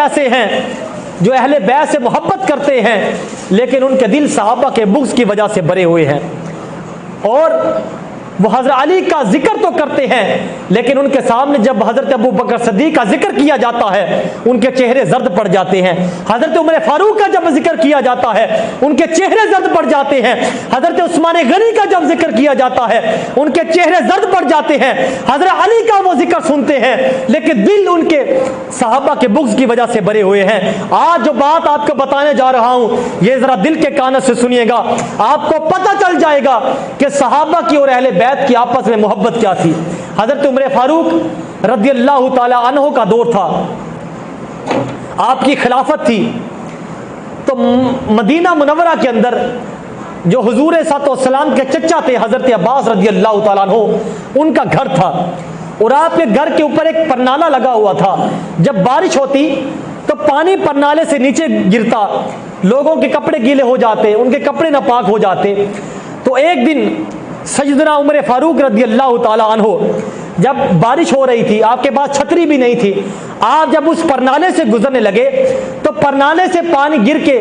ایسے ہیں جو اہل بیت سے محبت کرتے ہیں لیکن ان کے دل صحابہ کے بغض کی وجہ سے بھرے ہوئے ہیں، اور وہ حضرت علی کا ذکر تو کرتے ہیں لیکن ان کے سامنے جب حضرت ابو بکر صدیق کا ذکر کیا جاتا ہے ان کے چہرے زرد پڑ جاتے ہیں، حضرت عمر فاروق کا جب ذکر کیا جاتا ہے ان کے چہرے زرد پڑ جاتے ہیں، حضرت عثمان غنی کا جب ذکر کیا جاتا ہے ان کے چہرے زرد پڑ جاتے ہیں، حضرت علی کا وہ ذکر سنتے ہیں لیکن دل ان کے صحابہ کے بغض کی وجہ سے بھرے ہوئے ہیں۔ آج جو بات آپ کو بتانے جا رہا ہوں یہ ذرا دل کے کانوں سے سنیے گا، آپ کو پتہ چل جائے گا کہ صحابہ کی اور اہل بیت کی آپس میں محبت کیا تھی۔ حضرت عمر فاروق رضی اللہ تعالی عنہ کا دور تھا، آپ کی خلافت تھی، تو مدینہ منورہ کے اندر جو حضور صلی اللہ علیہ وسلم کے چچا تھے حضرت عباس رضی اللہ تعالیٰ عنہ ان کا گھر تھا، اور آپ کے گھر کے اوپر ایک پرنالہ لگا ہوا تھا، جب بارش ہوتی تو پانی پرنالے سے نیچے گرتا، لوگوں کے کپڑے گیلے ہو جاتے، ان کے کپڑے ناپاک ہو جاتے۔ تو ایک دن سیدنا عمر فاروق رضی اللہ تعالی عنہ جب بارش ہو رہی تھی، آپ کے پاس چھتری بھی نہیں تھی، آپ جب اس پرنالے سے گزرنے لگے تو پرنالے سے پانی گر کے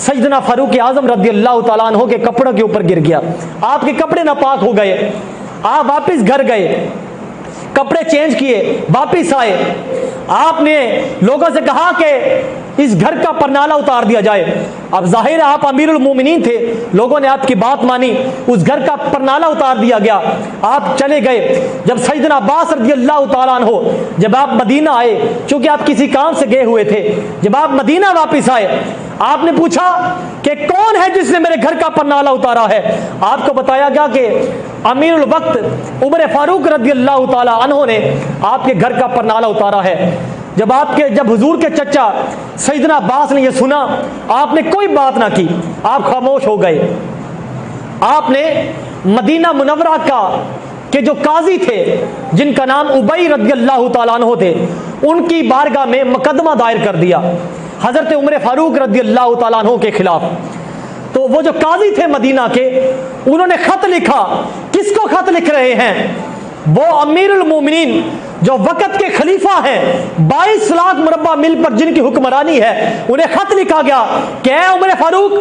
سیدنا فاروق اعظم رضی اللہ تعالیٰ عنہ کے کپڑوں کے اوپر گر گیا، آپ کے کپڑے ناپاک ہو گئے، آپ واپس گھر گئے، کپڑے چینج کیے، واپس آئے، آپ نے لوگوں سے کہا کہ اس گھر کا پرنالہ اتار دیا جائے۔ اب ظاہر ہے آپ امیر المومنین تھے، لوگوں نے آپ کی بات مانی، اس گھر کا پرنالہ اتار دیا گیا، آپ چلے گئے۔ جب سیدنا عباس رضی اللہ تعالیٰ عنہ جب آپ مدینہ آئے، چونکہ آپ کسی کام سے گئے ہوئے تھے، جب آپ مدینہ واپس آئے آپ نے پوچھا کہ کون ہے جس نے میرے گھر کا پرنالہ اتارا ہے؟ آپ کو بتایا گیا کہ امیر الوقت عمر فاروق رضی اللہ تعالیٰ عنہ نے آپ کے گھر کا پرنالہ اتارا ہے۔ جب حضور کے چچا سیدنا عباس نے یہ سنا، آپ نے کوئی بات نہ کی، آپ خاموش ہو گئے۔ آپ نے مدینہ منورہ کا کہ جو قاضی تھے جن کا نام ابی رضی اللہ تعالیٰ عنہ تھے، ان کی بارگاہ میں مقدمہ دائر کر دیا حضرت عمر فاروق رضی اللہ تعالیٰ عنہ کے خلاف۔ تو وہ جو قاضی تھے مدینہ کے، انہوں نے خط لکھا۔ کس کو خط لکھ رہے ہیں؟ وہ امیر المومنین جو وقت کے خلیفہ ہیں، 22 لاکھ مربع میل پر جن کی حکمرانی ہے، انہیں خط لکھا گیا کہ اے عمر فاروق،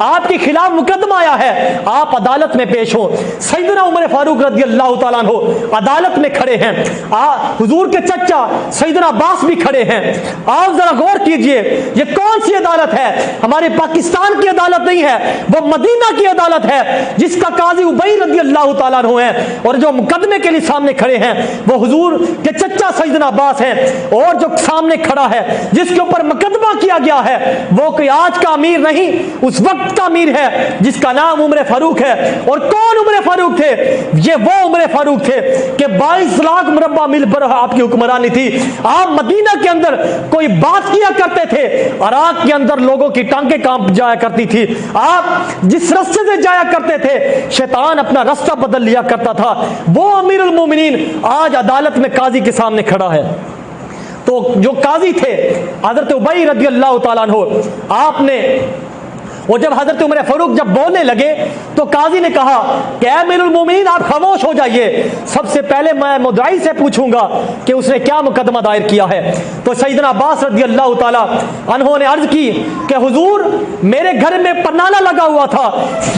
آپ کے خلاف مقدمہ آیا ہے، آپ عدالت میں پیش ہوں۔ سیدنا عمر فاروق رضی اللہ تعالیٰ عنہ عدالت میں کھڑے ہیں، حضور کے چچا سیدنا عباس بھی کھڑے ہیں۔ آپ ذرا غور کیجئے، یہ کون سی عدالت ہے؟ ہمارے پاکستان کی عدالت نہیں ہے، وہ مدینہ کی عدالت ہے جس کا قاضی ابی رضی اللہ تعالیٰ عنہ ہے، اور جو مقدمے کے لیے سامنے کھڑے ہیں وہ حضور کہ چچا سیدنا عباس ہیں، اور جو سامنے کھڑا ہے جس کے اوپر مقدمہ کیا گیا ہے وہ کوئی آج کا امیر نہیں، اس وقت کا امیر ہے جس کا نام عمر فاروق ہے۔ اور کون عمر فاروق تھے؟ یہ وہ عمر فاروق تھے کہ 22 لاکھ مربع میل پر آپ کی حکمرانی تھی۔ آپ مدینہ کے اندر کوئی بات کیا کرتے تھے، عراق کے اندر لوگوں کی ٹانگیں کانپ جایا کرتی تھی، آپ جس راستے سے جایا کرتے تھے شیطان اپنا راستہ بدل لیا کرتا تھا۔ وہ امیر المومنین آج عدالت میں قاضی کے سامنے کھڑا ہے۔ تو جو قاضی تھے حضرت ابی رضی اللہ تعالیٰ عنہ، آپ نے اور جب حضرت عمر فاروق جب بولنے لگے تو قاضی نے کہا کہ اے امیر المومنین آپ خاموش ہو جائیے، سب سے پہلے میں مدعی سے پوچھوں گا کہ اس نے کیا مقدمہ دائر کیا ہے۔ تو سیدنا عباس رضی اللہ تعالیٰ عنہ نے عرض کی کہ حضور میرے گھر میں پرنالہ لگا ہوا تھا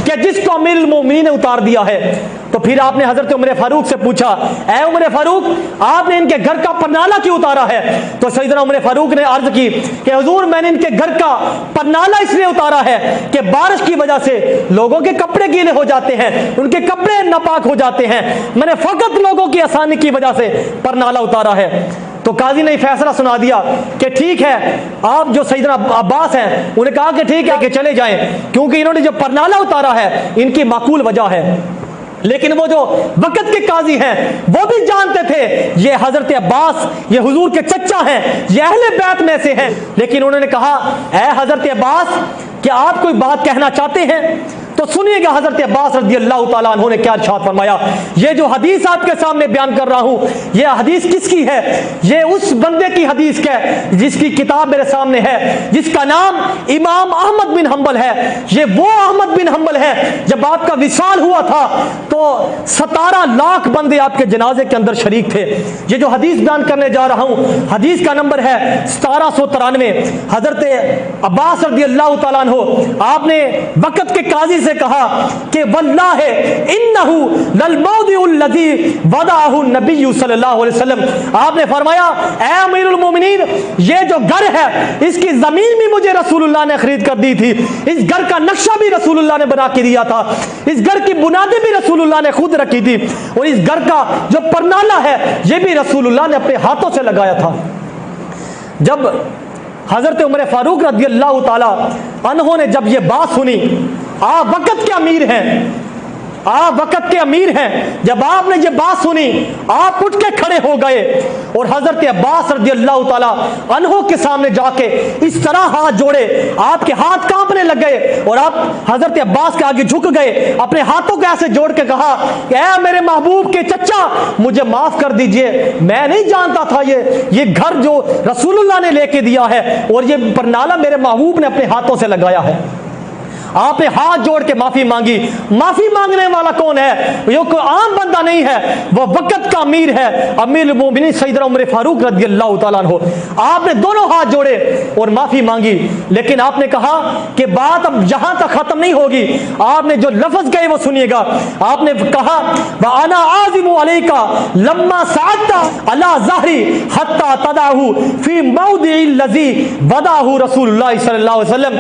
کہ جس کو امیر المومنین نے اتار دیا ہے۔ تو پھر آپ نے حضرت عمر فاروق سے پوچھا اے عمر فاروق آپ نے ان کے گھر کا پرنالہ کیوں اتارا ہے؟ تو سیدنا عمر فاروق نے عرض کی کہ حضور میں نے ان کے گھر کا پرنالہ اس لیے اتارا ہے کہ بارش کی وجہ سے لوگوں کے کپڑے گیلے ہو جاتے ہیں، ان کے کپڑے ناپاک ہو جاتے ہیں، میں نے فقط لوگوں کی آسانی کی وجہ سے پرنالہ اتارا ہے۔ تو قاضی نے فیصلہ سنا دیا کہ ٹھیک ہے، آپ جو سیدنا عباس ہیں انہیں کہا کہ ٹھیک ہے کہ چلے جائیں، کیونکہ انہوں نے جو پرنالہ اتارا ہے ان کی معقول وجہ ہے۔ لیکن وہ جو وقت کے قاضی ہیں وہ بھی جانتے تھے یہ حضرت عباس یہ حضور کے چچا ہیں، یہ اہل بیت میں سے ہیں، لیکن انہوں نے کہا اے حضرت عباس کیا آپ کوئی بات کہنا چاہتے ہیں؟ تو سنیے گا حضرت عباس رضی اللہ تعالیٰ عنہ نے کیا ارشاد فرمایا۔ یہ جو حدیث آپ کے سامنے بیان کر رہا ہوں یہ حدیث کس کی ہے؟ یہ اس بندے کی حدیث ہے جس کی کتاب میرے سامنے ہے، جس کا نام امام احمد بن حنبل ہے۔ یہ وہ احمد بن حنبل ہے جب آپ کا وصال ہوا تھا تو 17 لاکھ بندے آپ کے جنازے کے اندر شریک تھے۔ یہ جو حدیث بیان کرنے جا رہا ہوں، حدیث کا نمبر ہے 1793۔ حضرت عباس رضی اللہ تعالیٰ عنہ آپ نے وقت کے قاضی سے کہا کہ واللہ انہ للموضع الذی وضعہ النبی صلی اللہ علیہ وسلم، آپ نے فرمایا اے امیر المومنین، یہ جو گھر ہے اس کی زمین بھی مجھے رسول اللہ نے خرید کر دی تھی، اس گھر کا نقشہ بھی رسول اللہ نے بنا کے دیا تھا، اس گھر کی بنیادیں بھی رسول اللہ نے خود رکھی تھی، اور اس گھر کا جو پرنالہ ہے یہ بھی رسول اللہ نے اپنے ہاتھوں سے لگایا تھا۔ جب حضرت عمر فاروق رضی اللہ تعالی عنہ نے جب یہ بات سنی، آپ وقت کے امیر ہیں، آپ وقت کے امیر ہیں، جب آپ نے یہ بات سنی آپ اٹھ کے کھڑے ہو گئے اور حضرت عباس رضی اللہ تعالی عنہ کے سامنے جا کے اس طرح ہاتھ جوڑے، آپ کے ہاتھ کانپنے لگ گئے اور آپ حضرت عباس کے آگے جھک گئے، اپنے ہاتھوں کو ایسے جوڑ کے کہا کہ اے میرے محبوب کے چچا مجھے معاف کر دیجئے، میں نہیں جانتا تھا یہ گھر جو رسول اللہ نے لے کے دیا ہے اور یہ پرنالہ میرے محبوب نے اپنے ہاتھوں سے لگایا ہے۔ آپ نے ہاتھ جوڑ کے معافی مانگی۔ معافی مانگنے والا کون ہے؟ یہ کوئی عام بندہ نہیں ہے، وہ وقت کا امیر ہے، امیر المومنین سیدنا عمر فاروق رضی اللہ تعالیٰ عنہ۔ آپ نے دونوں ہاتھ جوڑے اور معافی مانگی، لیکن آپ نے کہا کہ بات اب یہاں تک ختم نہیں ہوگی۔ آپ نے جو لفظ کہے وہ سنیے گا۔ آپ نے کہا وَأَنَا عَازِمُ عَلَيْكَ لَمَّا سَعَدْتَ عَلَى ظَهْرِي حَتَّى تَضَعَهُ فِي مَوْضِعِ الَّذِي وَضَعَهُ رسول اللہ صلی اللہ علیہ وسلم۔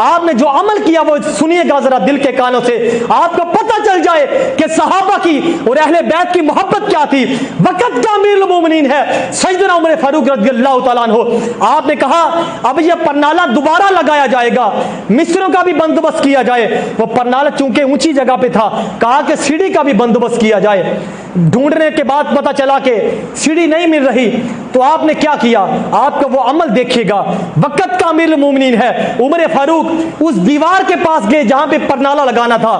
آپ نے جو عمل کیا وہ سنیے گا ذرا دل کے کانوں سے، آپ کو پتہ چل جائے کہ صحابہ کی اور اہل بیت کی محبت کیا تھی۔ وقت کا امیر المومنین ہے سیدنا عمر فاروق رضی اللہ تعالیٰ عنہ۔ آپ نے کہا اب یہ پرنالہ دوبارہ لگایا جائے گا، مصروں کا بھی بندوبست کیا جائے۔ وہ پرنالہ چونکہ اونچی جگہ پہ تھا، کہا کہ سیڑھی کا بھی بندوبست کیا جائے۔ ڈھونڈنے کے بعد پتہ چلا کہ سیڑھی نہیں مل رہی، تو آپ نے کیا کیا؟ آپ کا وہ عمل دیکھیے گا۔ وقت کا امیر المومنین ہے عمر فاروق، اس دیوار کے پاس گئے جہاں پہ پرنالہ لگانا تھا،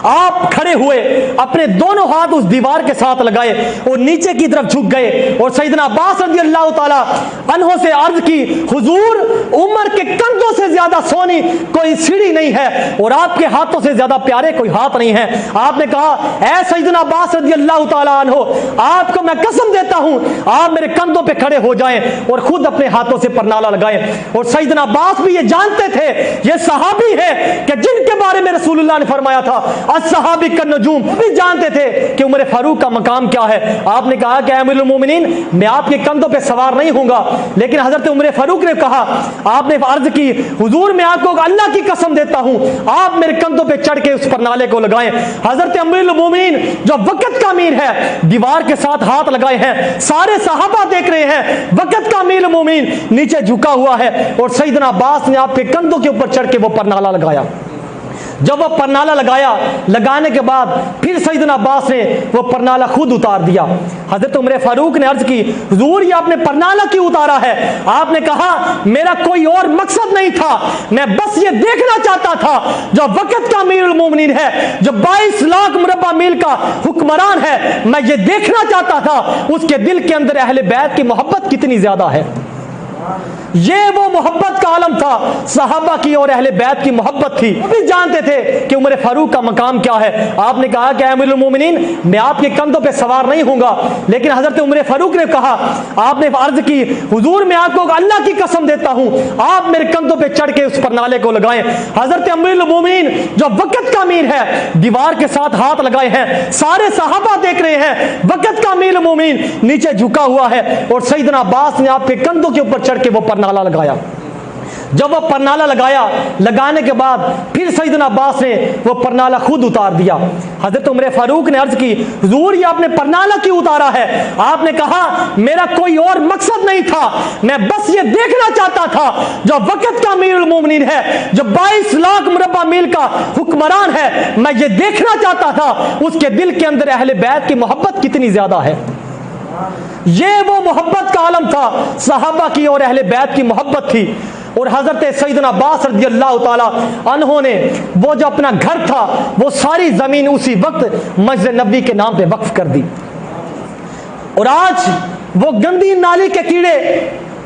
آپ کھڑے ہوئے، اپنے دونوں ہاتھ اس دیوار کے ساتھ لگائے اور نیچے کی طرف جھک گئے اور سیدنا عباس رضی اللہ تعالی عنہ سے عرض کی حضور عمر کے کندھوں سے زیادہ سونی کوئی سیڑھی نہیں ہے اور آپ کے ہاتھوں سے زیادہ پیارے کوئی ہاتھ نہیں ہے۔ آپ نے کہا اے سیدنا عباس رضی اللہ تعالی عنہ، آپ کو میں قسم دیتا ہوں آپ میرے کندھوں پہ کھڑے ہو جائیں اور خود اپنے ہاتھوں سے پرنالہ لگائیں۔ اور سیدنا عباس بھی یہ جانتے تھے یہ صحابی ہے کہ جن کے بارے میں رسول اللہ نے فرمایا تھا الصحابی کالنجوم، بھی جانتے تھے کہ عمر فاروق کا مقام کیا ہے۔ آپ نے کہا کہ اے امیر المومنین میں آپ کے کندھوں پہ سوار نہیں ہوں گا، لیکن حضرت عمر فاروق نے کہا، آپ نے عرض کی حضور میں آپ کو اللہ کی قسم دیتا ہوں آپ میرے کندھوں پہ چڑھ کے اس پرنالے کو لگائیں۔ حضرت امیر المومنین جو وقت کا امیر ہے دیوار کے ساتھ ہاتھ لگائے ہیں، سارے صحابہ دیکھ رہے ہیں، وقت کا امیر المومنین نیچے جھکا ہوا ہے اور سیدنا عباس نے آپ کے کندھوں کے اوپر چڑھ کے وہ پرنالہ لگایا۔ جب وہ پرنالہ لگایا، لگانے کے بعد پھر سیدنا عباس نے وہ پرنالہ خود اتار دیا۔ حضرت عمر فاروق نے عرض کی حضور یہ آپ نے پرنالہ کیوں اتارا ہے؟ آپ نے کہا میرا کوئی اور مقصد نہیں تھا، میں بس یہ دیکھنا چاہتا تھا جو وقت کا امیر المومنین ہے، جو 22 لاکھ مربع میل کا حکمران ہے، میں یہ دیکھنا چاہتا تھا اس کے دل کے اندر اہل بیت کی محبت کتنی زیادہ ہے۔ یہ وہ محبت کا عالم تھا، صحابہ کی اور اہل بیت کی محبت تھی۔ وہ بھی جانتے تھے کہ عمر فاروق کا مقام کیا ہے۔ آپ نے کہا کہ اے امیر المومنین میں آپ کے کندھوں پہ سوار نہیں ہوں گا، لیکن حضرت عمر فاروق نے کہا، آپ نے عرض کی حضور میں آپ کو اللہ کی قسم دیتا ہوں آپ میرے کندھوں پہ چڑھ کے اس پرنالے کو لگائیں۔ حضرت امیر المومنین جو وقت کا امیر ہے دیوار کے ساتھ ہاتھ لگائے ہیں، سارے صحابہ دیکھ رہے ہیں، وقت کا امیر المومنین نیچے جھکا ہوا ہے اور سیدنا عباس نے آپ کے کندھوں کے اوپر چڑھ کے وہ پرنالہ لگایا۔ جب وہ پرنالہ لگایا، لگانے کے بعد پھر سیدنا عباس نے وہ پرنالہ خود اتار دیا۔ حضرت عمر فاروق نے عرض کی حضور یہ آپ نے پرنالہ کیوں اتارا ہے؟ آپ نے کہا میرا کوئی اور مقصد نہیں تھا، میں بس یہ دیکھنا چاہتا تھا جو وقت کا امیر المومنین ہے، جو 22 لاکھ مربع میل کا حکمران ہے، میں یہ دیکھنا چاہتا تھا اس کے دل کے اندر اہل بیت کی محبت کتنی زیادہ ہے۔ یہ وہ محبت کا عالم تھا، صحابہ کی اور اہل بیت کی محبت تھی۔ اور حضرت سیدنا عباس رضی اللہ تعالی عنہ نے وہ جو اپنا گھر تھا وہ ساری زمین اسی وقت مسجد نبوی کے نام پہ وقف کر دی، اور آج وہ گندی نالی کے کیڑے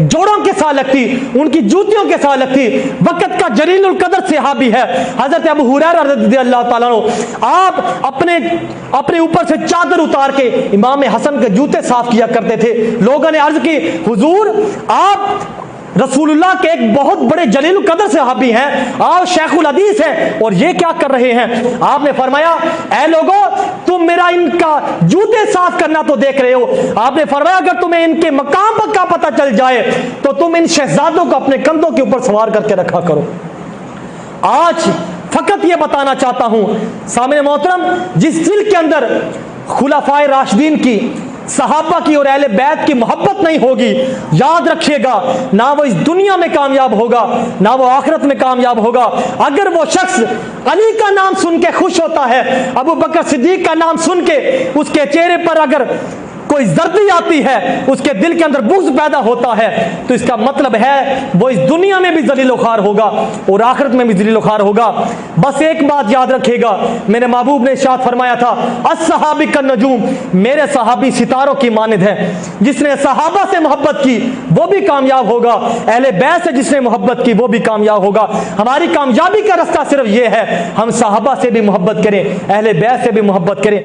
جوڑوں کے ساتھ لگتی، ان کی جوتیوں کے ساتھ لگتی۔ وقت کا جلیل القدر صحابی ہے حضرت ابو ہریرہ رضی اللہ تعالیٰ عنہ، آپ اپنے اوپر سے چادر اتار کے امام حسن کے جوتے صاف کیا کرتے تھے۔ لوگوں نے عرض کی حضور آپ رسول اللہ کے ایک بہت بڑے جلیل القدر صحابی ہیں، آپ شیخ الحدیث ہیں، اور یہ کیا کر رہے ہیں؟ آپ نے فرمایا اے لوگو تم میرا ان کا جوتے صاف کرنا تو دیکھ رہے ہو، آپ نے فرمایا اگر تمہیں ان کے مقام پر کا پتہ چل جائے تو تم ان شہزادوں کو اپنے کندھوں کے اوپر سوار کر کے رکھا کرو۔ آج فقط یہ بتانا چاہتا ہوں سامنے محترم، جس دل کے اندر خلفائے راشدین کی، صحابہ کی اور اہل بیت کی محبت نہیں ہوگی، یاد رکھیے گا نہ وہ اس دنیا میں کامیاب ہوگا نہ وہ آخرت میں کامیاب ہوگا۔ اگر وہ شخص علی کا نام سن کے خوش ہوتا ہے، ابو بکر صدیق کا نام سن کے اس کے چہرے پر اگر کوئی زردی آتی ہے، اس کے دل کے اندر بغض پیدا ہوتا ہے، تو اس کا مطلب ہے وہ اس دنیا میں بھی ذلیل و خوار ہوگا اور آخرت میں بھی ذلیل و خوار ہوگا۔ بس ایک بات یاد رکھے گا، میرے محبوب نے ارشاد فرمایا تھا الصحابی کالنجوم، میرے صحابی ستاروں کی مانند ہے۔ جس نے صحابہ سے محبت کی وہ بھی کامیاب ہوگا، اہل بیت سے جس نے محبت کی وہ بھی کامیاب ہوگا۔ ہماری کامیابی کا راستہ صرف یہ ہے ہم صحابہ سے بھی محبت کریں، اہل بیت سے بھی محبت کریں۔